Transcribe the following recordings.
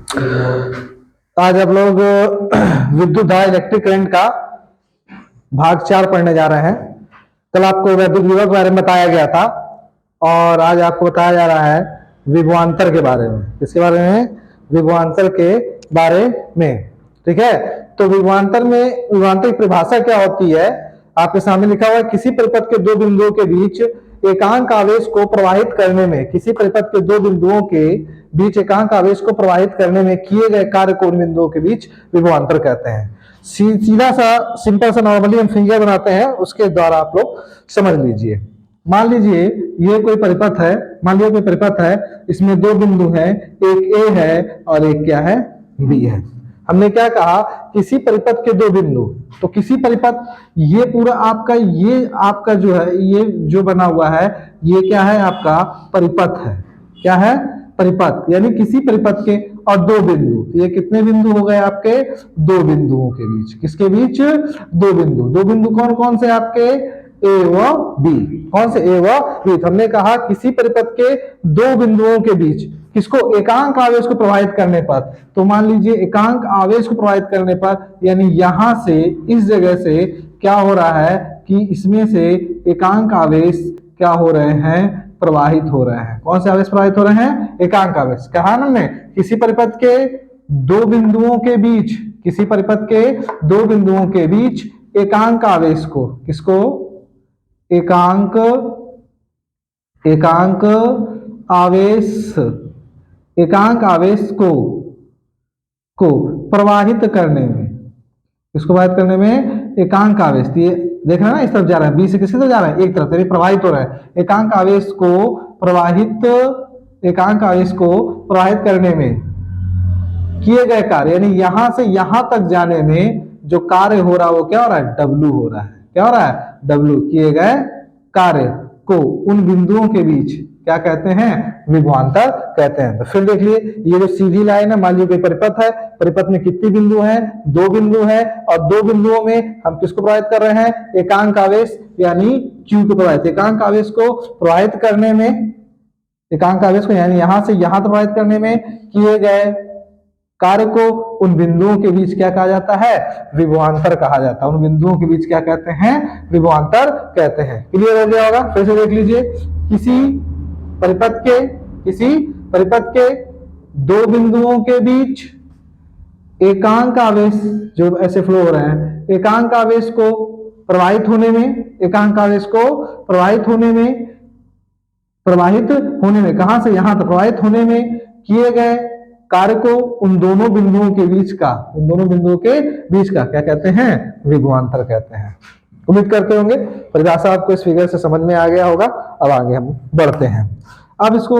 आज आप लोग विद्युत धारा इलेक्ट्रिक करंट का भाग 4 पढ़ने जा रहे हैं। कल आपको वैद्युत विभव के बारे में बताया गया था और आज आपको बताया जा रहा है विभवांतर के बारे में। किसके बारे में? विभवांतर के बारे में। ठीक है, तो विभवांतर में विभवांतर की परिभाषा क्या होती है? आपके सामने लिखा हुआ है, किसी परिपथ के दो बिंदुओं के बीच एकांक आवेश को प्रवाहित करने में, किसी परिपथ के दो बिंदुओं के बीच एकांक आवेश को प्रवाहित करने में किए गए कार्य को उन बिंदुओं के बीच विभवांतर कहते हैं। सीधा सा सिंपल सा नॉर्मली हम फिगर बनाते हैं, उसके द्वारा आप लोग समझ लीजिए। मान लीजिए ये कोई परिपथ है, मान लीजिए कोई परिपथ है, इसमें दो बिंदु हैं, एक ए है और एक क्या है? बी है। हमने क्या कहा? किसी परिपथ के दो बिंदु, तो किसी परिपथ, ये पूरा आपका जो है, ये जो बना हुआ है, ये क्या है? आपका परिपथ है। क्या है? परिपथ। यानी किसी परिपथ के और दो बिंदु, तो ये कितने बिंदु हो गए आपके? दो बिंदुओं के बीच। किसके बीच? दो बिंदु। दो बिंदु कौन कौन से आपके? ए व बी। कौन से? ए व बी। हमने कहा किसी परिपथ के दो बिंदुओं के बीच किसको? एकांक आवेश को प्रवाहित करने पर। तो मान लीजिए एकांक आवेश को प्रवाहित करने पर, यानी यहां से, इस जगह से क्या हो रहा है कि इसमें से एकांक आवेश क्या हो रहे हैं? प्रवाहित हो रहे हैं। कौन से आवेश प्रवाहित हो रहे हैं? एकांक आवेश। कहा ना हमने, किसी परिपथ के दो बिंदुओं के बीच, किसी परिपथ के दो बिंदुओं के बीच एकांक आवेश को, किसको? एकांक आवेश, एकांक आवेश को प्रवाहित करने में, इसको प्रवाहित करने में एकांक आवेश, ये देख रहे हैं ना, इस तरफ जा रहा है, बी से किसकी तरफ जा रहा है? एक तरफ, यानी प्रवाहित हो रहा है। एकांक आवेश को प्रवाहित करने में किए गए कार्य, यानी यहां से यहां तक जाने में जो कार्य हो रहा है वो क्या हो रहा है? डब्ल्यू हो रहा है। क्या हो रहा है? डब्ल्यू। किए गए कार्य को उन बिंदुओं के बीच क्या कहते हैं? विभवांतर कहते हैं। तो फिर देख लिए, ये जो सीधी लाइन है, मान लीजिए परिपथ है, परिपथ में कितने बिंदु हैं? दो बिंदु हैं, और दो बिंदुओं में हम किसको प्रवाहित कर रहे हैं? एकांक आवेश, यानी क्यू को प्रवाहित। एकांक आवेश को प्रवाहित करने में, एकांक आवेश को यानी यहां से यहां तक प्रवाहित करने में किए गए कार्य को उन बिंदुओं के बीच क्या कहा जाता है? विभवांतर कहा जाता है। उन बिंदुओं के बीच क्या कहते हैं? विभवांतर कहते हैं। क्लियर हो गया होगा? फिर से देख लीजिए, किसी परिपथ के दो बिंदुओं के बीच एकांक आवेश जो ऐसे फ्लो हो रहे हैं, एकांक आवेश को प्रवाहित होने में, एकांक आवेश को प्रवाहित होने में कहां से यहां तक प्रवाहित होने में किए गए कार्य को उन दोनों बिंदुओं के बीच का क्या कहते हैं? विभवांतर कहते हैं। उम्मीद करते होंगे परिभाषा आपको इस फिगर से समझ में आ गया होगा। अब आगे हम बढ़ते हैं। अब इसको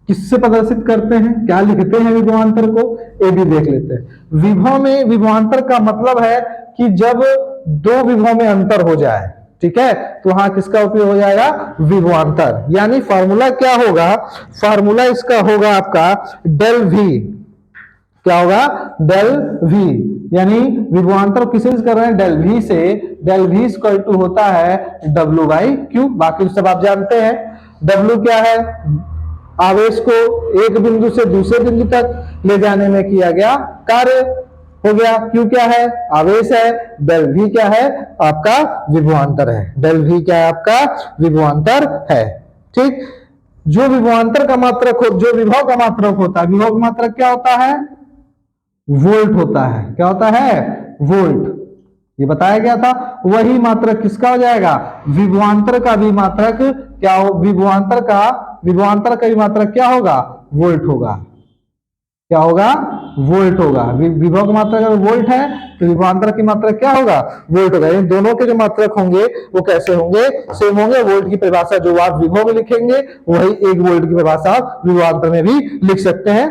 किससे प्रदर्शित करते हैं, क्या लिखते हैं विभवांतर को, ये भी देख लेते हैं। विभव में विभवांतर का मतलब है कि जब दो विभव में अंतर हो जाए, ठीक है, तो वहां किसका उपयोग हो जाएगा? विभवांतर। यानी फॉर्मूला क्या होगा? फॉर्मूला इसका होगा आपका डेल वी। क्या होगा? Del V. यानी विभवांतर किसे कर रहे हैं? डेल वी से। डेल वी इक्वल टू होता है डब्ल्यू बाई क्यू। बाकी सब आप जानते हैं। डब्ल्यू क्या है? आवेश को एक बिंदु से दूसरे बिंदु तक ले जाने में किया गया कार्य हो गया। क्यू क्या है? आवेश है। डेल वी क्या है? आपका विभवांतर है। डेल वी क्या है? आपका विभवांतर है। ठीक, जो विभवांतर का मात्रक हो, जो विभव का मात्रक होता है, विभव का मात्रक क्या होता है? वोल्ट होता है। क्या होता है? वोल्ट। ये बताया गया था। वही मात्रक किसका हो जाएगा? विभवांतर का भी मात्रक क्या हो? विभवांतर का भी मात्रक क्या होगा? वोल्ट होगा। क्या होगा? वोल्ट होगा। विभव का मात्रक अगर वोल्ट है तो विभवांतर की मात्रा क्या होगा? वोल्ट होगा। इन दोनों के जो मात्रक होंगे वो कैसे होंगे? सेम होंगे। वोल्ट की परिभाषा जो आप विभव में लिखेंगे वही एक वोल्ट की परिभाषा आप विभवांतर में भी लिख सकते हैं।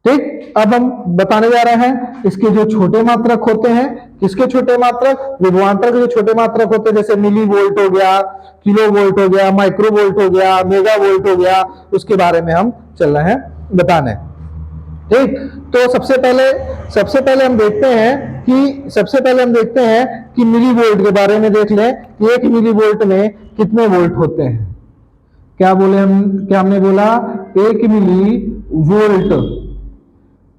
ठीक, अब हम बताने जा रहे हैं इसके जो छोटे मात्रक होते हैं। किसके छोटे मात्रक? विभवांतर के जो छोटे मात्रक होते हैं, जैसे मिली वोल्ट हो गया, किलो वोल्ट हो गया, माइक्रो वोल्ट हो गया, मेगा वोल्ट हो गया, उसके बारे में हम चल रहे हैं बताने। ठीक, तो सबसे पहले हम देखते हैं कि मिली वोल्ट के बारे में देख लें कि एक मिली वोल्ट में कितने वोल्ट होते हैं। क्या हमने बोला? एक मिली वोल्ट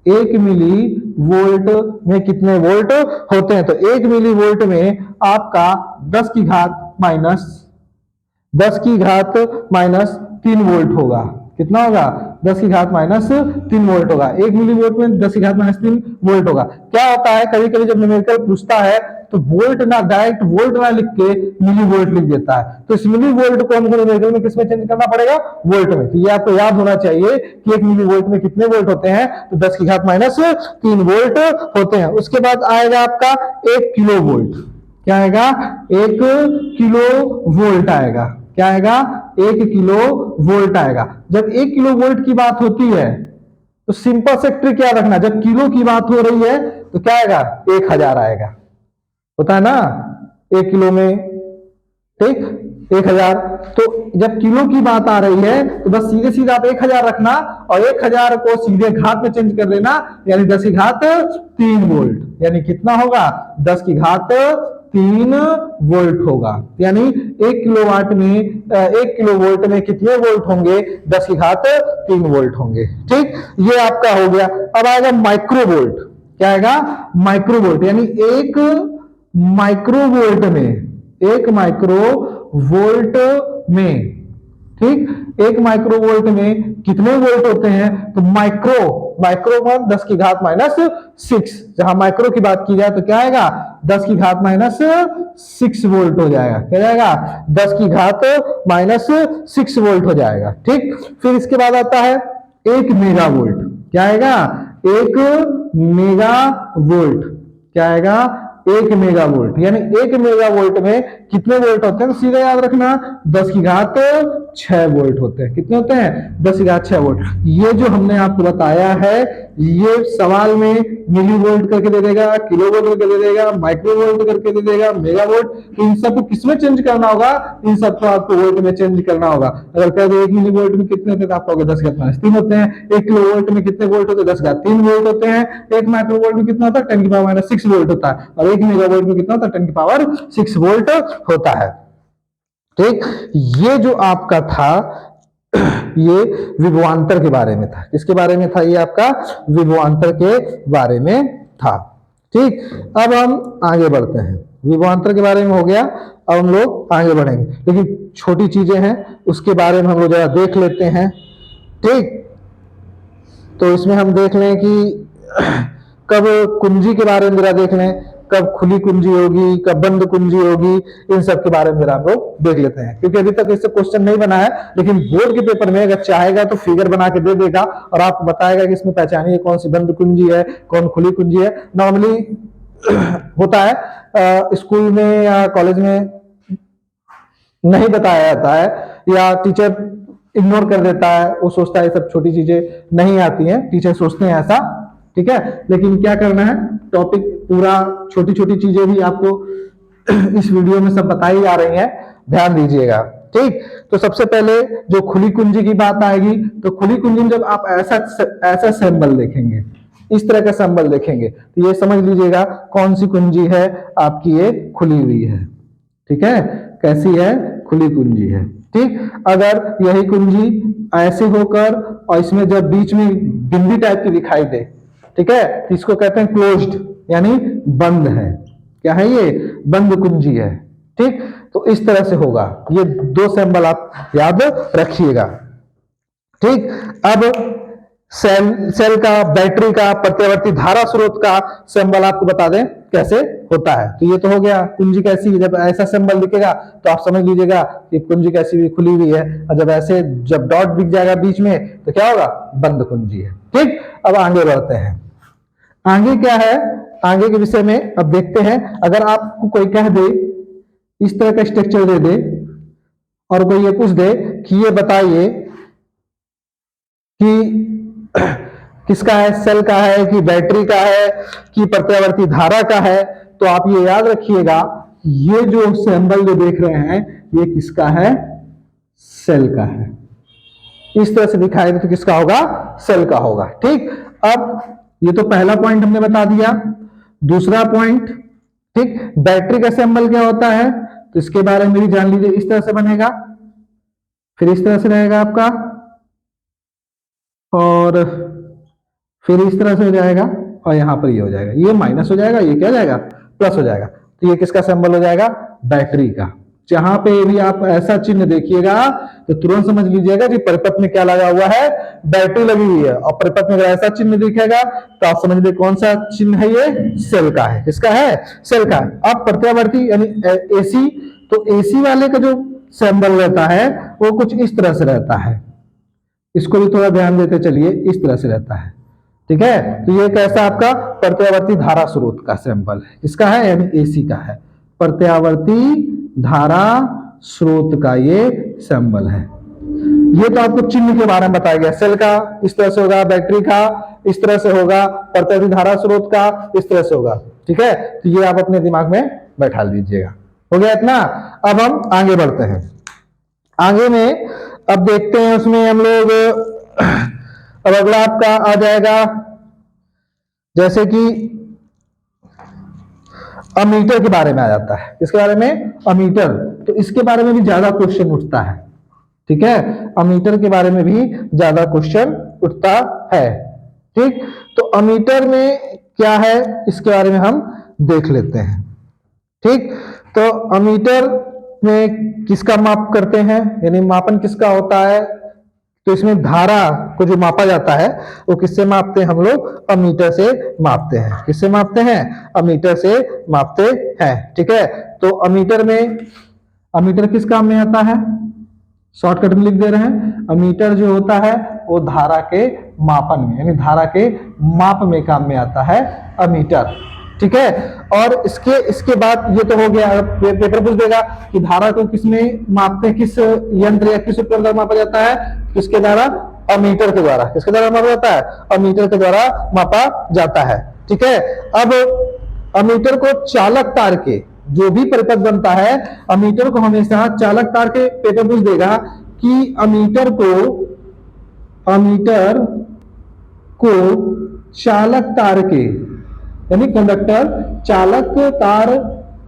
1 मिली वोल्ट में कितने वोल्ट होते हैं? तो 1 मिली वोल्ट में आपका 10 की घात माइनस 3 वोल्ट होगा। कितना होगा? 10 की घात माइनस 3 वोल्ट होगा। 1 मिली वोल्ट में 10 की घात माइनस 3 वोल्ट होगा। क्या होता है, कभी कभी जब न्यूमेरिकल पूछता है तो वोल्ट ना, डायरेक्ट वोल्ट ना लिख के मिली वोल्ट लिख देता है। तो इस मिली वोल्ट को हमको न्यूमेरिकल में किसमें चेंज करना पड़ेगा? वोल्ट में। तो ये आपको याद होना चाहिए कि 1 मिली वोल्ट में कितने वोल्ट होते हैं? तो 10 की घात माइनस 3 वोल्ट होते हैं। उसके बाद आएगा आपका 1 किलो वोल्ट। क्या आएगा? 1 किलो वोल्ट आएगा। क्या आएगा? 1 किलो वोल्ट आएगा। जब 1 किलो वोल्ट की बात होती है तो सिंपल से ट्रिक याद रखना, जब किलो की बात हो रही है तो क्या आएगा? 1000 आएगा। होता है ना 1 किलो में, ठीक, 1000। तो जब किलो की बात आ रही है तो बस सीधे सीधे आप 1000 रखना और 1000 को सीधे घात में चेंज कर देना, यानी 10 की घात 3 वोल्ट। यानी कितना होगा? 10 की घात 3 वोल्ट होगा। यानी 1 किलोवाट में 1 किलो वोल्ट में कितने वोल्ट होंगे? 10 की घात 3 वोल्ट होंगे। ठीक, ये आपका हो गया। अब आएगा माइक्रो वोल्ट। क्या आएगा? Micro volt. यानी 1 माइक्रो वोल्ट में, 1 माइक्रो वोल्ट में, ठीक, 1 माइक्रो वोल्ट में कितने वोल्ट होते हैं? तो माइक्रो में 10 की घात माइनस 6। जहां माइक्रो की बात की जाए तो क्या आएगा? 10 की घात माइनस 6 वोल्ट हो जाएगा। क्या जाएगा? 10 की घात माइनस 6 वोल्ट हो जाएगा। ठीक, फिर इसके बाद आता है 1 मेगा वोल्ट। क्या आएगा? 1 मेगा वोल्ट। क्या आएगा? 1 मेगा वोल्ट। यानी 1 मेगा वोल्ट में कितने वोल्ट होते हैं? तो सीधा याद रखना 10 की घात 6 वोल्ट होते हैं। कितने होते हैं? 10 की घात 6 वोल्ट। ये जो हमने आपको बताया है ये सवाल में मिली वोल्ट करके दे देगा, किलो वोल्ट करके दे देगा, माइक्रो वोल्ट करके दे देगा, मेगा वोल्ट। तो इन सबको किसमें चेंज करना होगा? इन सबको आपको वोल्ट में चेंज करना होगा। अगर कह दो 1 मिली वोल्ट में कितने होते हैं तो आप कहोगे 10 की घात माइनस 3 होते हैं। 1 किलो वोल्ट में कितने वोल्ट होते हैं? 10 की घात 3 वोल्ट होते हैं। 1 माइक्रो वोल्ट में कितना होता है? 10 की पावर माइनस 6 वोल्ट होता है। और 1 मेगा वोल्ट में कितना होता है? 10 की पावर 6 वोल्ट होता है। ठीक, ये जो आपका था ये विभवांतर के बारे में था। किसके बारे में था? ये आपका विभवांतर के बारे में था। ठीक, अब हम आगे बढ़ते हैं। विभवांतर के बारे में हो गया। अब हम लोग आगे बढ़ेंगे, लेकिन छोटी चीजें हैं उसके बारे में हम लोग जरा देख लेते हैं। ठीक, तो इसमें हम देख लें कि कब कुंजी के बारे में जरा देख लें, कब खुली कुंजी होगी, कब बंद कुंजी होगी, इन सब के बारे में जरा हम लोग देख लेते हैं। क्योंकि अभी तक इससे क्वेश्चन नहीं बना है, लेकिन बोर्ड के पेपर में अगर चाहेगा तो फिगर बना के दे देगा और आपको बताएगा कि इसमें पहचानिए कौन सी बंद कुंजी है, कौन खुली कुंजी है। नॉर्मली होता है स्कूल में या कॉलेज में नहीं बताया जाता है या टीचर इग्नोर कर देता है, वो सोचता है सब छोटी चीजें नहीं आती हैं, टीचर सोचते हैं ऐसा। ठीक है, लेकिन क्या करना है, टॉपिक पूरा छोटी छोटी चीजें भी आपको इस वीडियो में सब बताई जा रही हैं, ध्यान दीजिएगा। ठीक, तो सबसे पहले जो खुली कुंजी की बात आएगी, तो खुली कुंजी में जब आप ऐसा सिंबल देखेंगे, इस तरह का सिंबल देखेंगे, तो ये समझ लीजिएगा कौन सी कुंजी है आपकी, ये खुली हुई है। ठीक है, कैसी है? खुली कुंजी है। ठीक, अगर यही कुंजी ऐसे होकर और इसमें जब बीच में बिंदी टाइप की दिखाई दे, ठीक है, तो इसको कहते हैं क्लोज्ड, यानी बंद है। क्या है? ये बंद कुंजी है। ठीक, तो इस तरह से होगा। ये 2 सिंबल आप याद रखिएगा। ठीक, अब सेल का, बैटरी का, प्रत्यावर्ती धारा स्रोत का सिंबल आपको बता दें कैसे होता है। तो ये तो हो गया कुंजी कैसी, जब ऐसा सिंबल दिखेगा तो आप समझ लीजिएगा कि कुंजी कैसी भी खुली हुई है, और जब ऐसे जब डॉट दिख जाएगा बीच में तो क्या होगा? बंद कुंजी है। ठीक, अब आगे बढ़ते हैं। आगे क्या है? आगे के विषय में अब देखते हैं। अगर आपको कोई कह दे, इस तरह का स्ट्रक्चर दे दे और कोई ये पूछ दे कि ये बताइए कि किसका है, सेल का है कि बैटरी का है कि प्रत्यावर्ती धारा का है, तो आप ये याद रखिएगा ये जो सिंबल जो देख रहे हैं ये किसका है? सेल का है। इस तरह से दिखाई दे तो किसका होगा? सेल का होगा। ठीक, अब ये तो पहला पॉइंट हमने बता दिया। दूसरा पॉइंट, ठीक, बैटरी का सिंबल क्या होता है तो इसके बारे में भी जान लीजिए। इस तरह से बनेगा, फिर इस तरह से रहेगा आपका, और फिर इस तरह से हो जाएगा और यहाँ पर ये हो जाएगा, ये माइनस हो जाएगा, ये क्या हो जाएगा, प्लस हो जाएगा। तो ये किसका सिंबल हो जाएगा, बैटरी का। जहां पे भी आप ऐसा चिन्ह देखिएगा तो तुरंत समझ लीजिएगा कि परिपथ में क्या लगा हुआ है, बैटरी लगी हुई है। और परिपथ में अगर ऐसा चिन्ह दिखेगा तो आप समझ लीजिए कौन सा चिन्ह है, ये सेल का है। किसका है, सेल का। अब प्रत्यावर्ती यानी एसी, तो एसी वाले का जो सिंबल रहता है वो कुछ इस तरह से रहता है, इसको भी थोड़ा ध्यान देते चलिए, इस तरह से रहता है, ठीक है। तो ये कैसा आपका प्रत्यावर्ती धारा स्रोत का सिंबल है, किसका है, यानी एसी का है, प्रत्यावर्ती धारा स्रोत का ये सिंबल है। ये तो आपको चिन्ह के बारे में बताया गया, सेल का इस तरह से होगा, बैटरी का इस तरह से होगा, प्रत्यावर्ती धारा स्रोत का इस तरह से होगा, ठीक है। तो ये आप अपने दिमाग में बैठा लीजिएगा। हो गया इतना। अब हम आगे बढ़ते हैं। आगे में अब देखते हैं उसमें हम लोग, अब अगला आपका आ जाएगा जैसे कि अमीटर के बारे में आ जाता है। किसके बारे में, अमीटर। तो इसके बारे में भी ज्यादा क्वेश्चन उठता है, ठीक है, अमीटर के बारे में भी ज्यादा क्वेश्चन उठता है, ठीक। तो अमीटर में क्या है इसके बारे में हम देख लेते हैं, ठीक। तो अमीटर में किसका माप करते हैं, यानी मापन किसका होता है, तो इसमें धारा को जो मापा जाता है वो किससे मापते हैं हम लोग, अमीटर से मापते हैं। किससे मापते हैं, अमीटर से मापते हैं, ठीक है। तो अमीटर में, अमीटर किस काम में आता है, शॉर्टकट में लिख दे रहे हैं, अमीटर जो होता है वो धारा के मापन में यानी धारा के माप में काम में आता है अमीटर, ठीक है। और इसके बाद ये तो हो गया, पेपर पूछ देगा कि धारा को किसमें मापते हैं, किस यंत्र या किस उपकरण द्वारा मापा जाता है, किसके द्वारा, अमीटर के द्वारा। किसके द्वारा मापा जाता है, अमीटर के द्वारा मापा जाता है, ठीक है। अब अमीटर को चालक तार के जो भी परिपथ बनता है, अमीटर को हमेशा चालक तार के, पेपर पूछ देगा कि अमीटर को चालक तार के यानी कंडक्टर चालक तार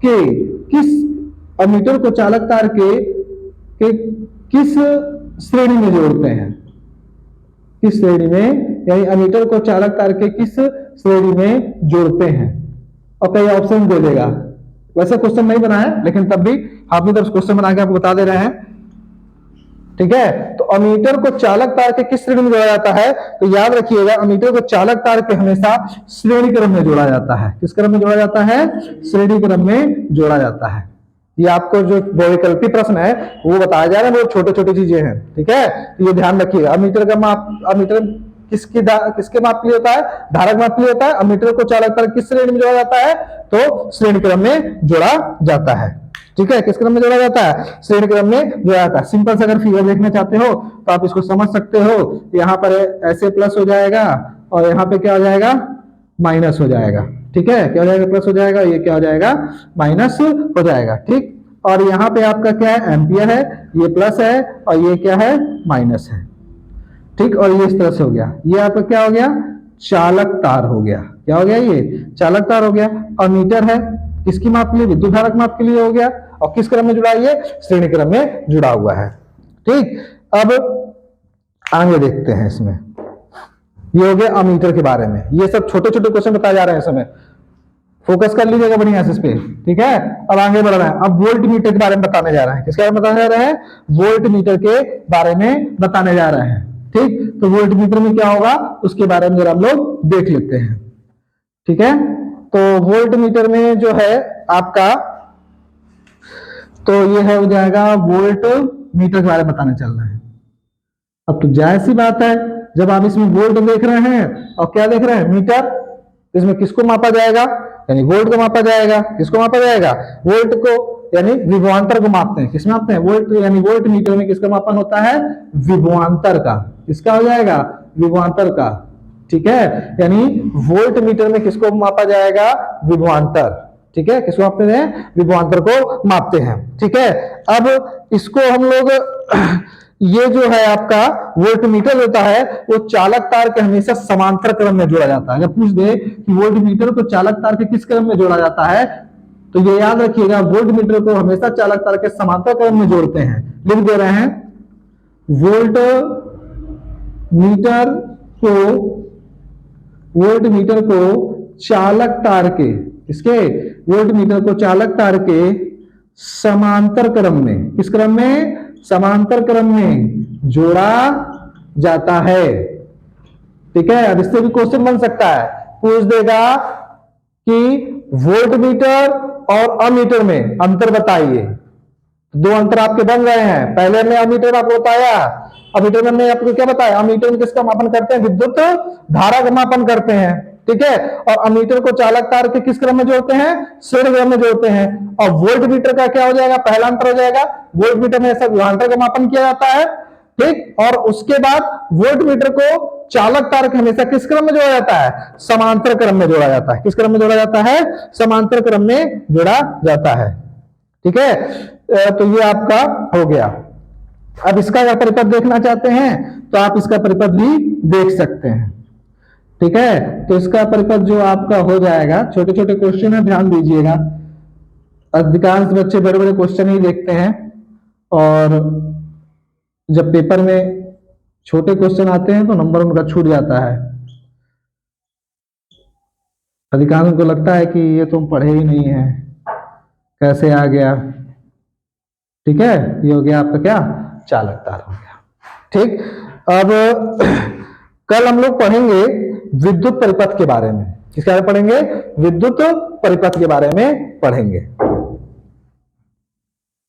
के किस, अमीटर को चालक तार के किस श्रेणी में जोड़ते हैं, किस श्रेणी में, यानी अमीटर को चालक तार के किस श्रेणी में जोड़ते हैं। और कई ऑप्शन दे देगा, वैसे क्वेश्चन नहीं बना है लेकिन तब भी आपने तरफ क्वेश्चन बना के आपको बता दे रहे हैं, ठीक है। तो अमीटर को चालक तार के किस श्रेणी में जोड़ा जाता है, तो याद रखिएगा अमीटर को चालक तार के हमेशा श्रेणी क्रम में जोड़ा जाता है। किस क्रम में जोड़ा जाता है, श्रेणी क्रम में जोड़ा जाता है। ये आपको जो वैकल्पिक प्रश्न है वो बताया जा रहा है, वो छोटे छोटे चीजें हैं, ठीक है। तो ये ध्यान रखिएगा, अमीटर का माप, अमीटर किसके माप के लिए होता है, धारक माप के लिए होता है। अमीटर को चालक तार किस श्रेणी में जोड़ा जाता है, तो श्रेणी क्रम में जोड़ा जाता है, ठीक है। किस क्रम में जोड़ा जाता है, श्रेणी क्रम में जोड़ा जाता है। सिंपल से अगर फिगर देखना चाहते हो तो आप इसको समझ सकते हो, यहाँ पर ऐसे प्लस हो जाएगा और यहाँ पे क्या हो जाएगा, माइनस हो जाएगा, ठीक है। क्या हो जाएगा, प्लस हो जाएगा, ये क्या हो जाएगा, माइनस हो जाएगा, ठीक। और यहाँ पे आपका क्या है, एम्पियर है, ये प्लस है और ये क्या है, माइनस है, ठीक। और ये इस तरह से हो गया, ये आपका क्या हो गया, चालक तार हो गया। क्या हो गया, ये चालक तार हो गया। अमीटर है किसकी माप के लिए, विद्युत धारक माप के लिए हो गया। और किस क्रम में जुड़ा, ये श्रेणी क्रम में जुड़ा हुआ है, ठीक। अब आगे देखते हैं, इसमें ये हो गया अमीटर के बारे में। ये सब छोटे छोटे क्वेश्चन बताए जा रहे हैं इस समय, फोकस कर लीजिएगा बढ़िया से इस पे, ठीक है। अब आगे बढ़ रहे हैं, अब वोल्ट मीटर के बारे में बताने जा रहे हैं। किसके बारे में बताने जा रहे हैं, वोल्ट मीटर के बारे में बताने जा रहे हैं, ठीक। तो वोल्ट मीटर में क्या होगा उसके बारे में जरा हम लोग देख लेते हैं, ठीक है। तो वोल्ट मीटर में जो है आपका, तो ये है हो जाएगा वोल्ट मीटर के बारे में बताने चल रहे हैं। अब तो जायज सी बात है, जब आप इसमें वोल्ट देख रहे हैं और क्या देख रहे हैं, मीटर, इसमें किसको मापा जाएगा, यानी वोल्ट को मापा जाएगा। किसको मापा जाएगा, वोल्ट को, यानी विभवांतर को मापते हैं। किस मापते हैं, वोल्ट, यानी वोल्ट मीटर में किसका मापन होता है, विभवांतर का। किसका हो जाएगा, विभवांतर का, ठीक है। यानी वोल्ट मीटर में किसको मापा जाएगा, विभवांतर, ठीक है। किसको मापते हैं, विभवांतर को मापते हैं, ठीक है। अब इसको हम लोग ये जो है आपका वोल्ट मीटर होता है वो चालक तार के हमेशा समांतर क्रम में जोड़ा जाता है। अगर पूछ दे कि वोल्ट मीटर को चालक तार के किस क्रम में जोड़ा जाता है, तो ये याद रखिएगा वोल्ट मीटर को हमेशा चालक तार के समांतर क्रम में जोड़ते हैं। लिख दे रहे हैं, वोल्ट मीटर को वोल्ट मीटर को चालक तार के, इसके वोल्ट मीटर को चालक तार के समांतर क्रम में, किस क्रम में, समांतर क्रम में जोड़ा जाता है। ठीक है, अब इससे भी क्वेश्चन बन सकता है, पूछ देगा कि वोल्ट मीटर और अमीटर में अंतर बताइए। दो अंतर आपके बन रहे हैं, पहले हमने अमीटर आपको बताया, अमीटर में हमने आपको क्या बताया, अमीटर में किसका मापन करते हैं, विद्युत धारा का मापन करते हैं। ठीक है, और अमीटर को चालक तार के किस क्रम में जोड़ते हैं, श्रेणी क्रम में जोड़ते हैं। और वोल्ट मीटर का क्या हो जाएगा, पहला अंतर हो जाएगा, वोल्ट मीटर में ऐसा विभवांतर का मापन किया जाता है। ठीक, और उसके बाद वोल्ट मीटर को चालक तार के हमेशा किस क्रम में जोड़ा जाता है, समांतर क्रम में जोड़ा जाता है। किस क्रम में जोड़ा जाता है, समांतर क्रम में जोड़ा जाता है। ठीक है, तो ये आपका हो गया। अब इसका अगर परिपथ देखना चाहते हैं तो आप इसका परिपथ भी देख सकते हैं। ठीक है, तो इसका परिपथ जो आपका हो जाएगा, छोटे छोटे क्वेश्चन है, ध्यान दीजिएगा। अधिकांश बच्चे बड़े बड़े क्वेश्चन ही देखते हैं, और जब पेपर में छोटे क्वेश्चन आते हैं तो नंबर उनका छूट जाता है। अधिकांश को लगता है कि ये तुम पढ़े ही नहीं है, कैसे आ गया। ठीक है, ये हो गया आपका क्या, चालक तार हो गया। ठीक, अब कल हम लोग पढ़ेंगे विद्युत परिपथ के बारे में। किसके बारे में पढ़ेंगे, विद्युत परिपथ के बारे में पढ़ेंगे।